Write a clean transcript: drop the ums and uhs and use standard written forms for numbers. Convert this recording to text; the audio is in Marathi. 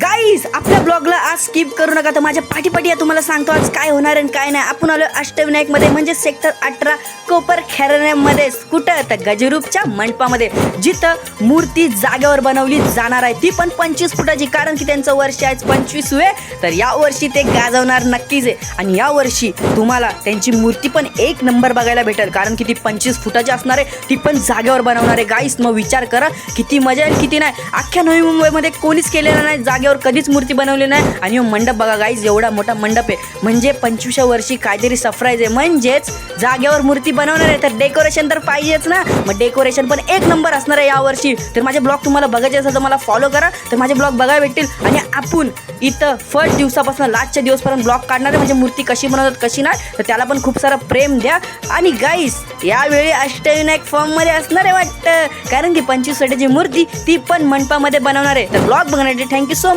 गाईज आपल्या ब्लॉगला आज स्किप करू नका. तर माझ्या पाठीपाठी या तुम्हाला सांगतो आज काय होणार आणि काय नाही. आपण आलो अष्टविनायकमध्ये म्हणजे सेक्टर 18 कोपर खेरण्यामध्ये. कुठं तर गजरूपच्या मंडपामध्ये, जिथं मूर्ती जागेवर बनवली जाणार आहे, ती पण 25 फुटाची. कारण की त्यांचं वर्ष आहे 25वे, तर या वर्षी ते गाजवणार नक्कीच आहे. आणि या वर्षी तुम्हाला त्यांची मूर्ती पण एक नंबर बघायला भेटेल, कारण की ती 25 फुटाची असणार आहे, ती पण जागेवर बनवणार आहे. गाईस मग विचार करा किती मजा येईल किती नाही. अख्ख्या नवी मुंबईमध्ये कोणीच केलेलं नाही, जागेवर कधीच मूर्ती बनवली नाही. आणि मंडप बघा गाईज, एवढा मोठा मंडप आहे, म्हणजे 25व्या वर्षी काहीतरी सरप्राईज आहे. म्हणजेच जागेवर मूर्ती बनवणार आहे तर डेकोरेशन तर पाहिजेच ना. मग डेकोरेशन पण एक नंबर असणार आहे यावर्षी. तर माझे ब्लॉग तुम्हाला बघायचे असेल तर मला फॉलो करा, तर माझे ब्लॉग बघायला भेटतील. आणि आपण इथं फर्स्ट दिवसापासून लास्टच्या दिवसपर्यंत ब्लॉग काढणार आहे, म्हणजे मूर्ती कशी बनवतात कशी नाही, तर त्याला पण खूप सारं प्रेम द्या. आणि गाईस यावेळी अष्टविनायक फॉर्ममध्ये असणार आहे वाटतं, कारण की 25 फुटाची मूर्ती ती पण मंडपामध्ये बनवणार आहे. तर ब्लॉग बघण्यासाठी थँक्यू सो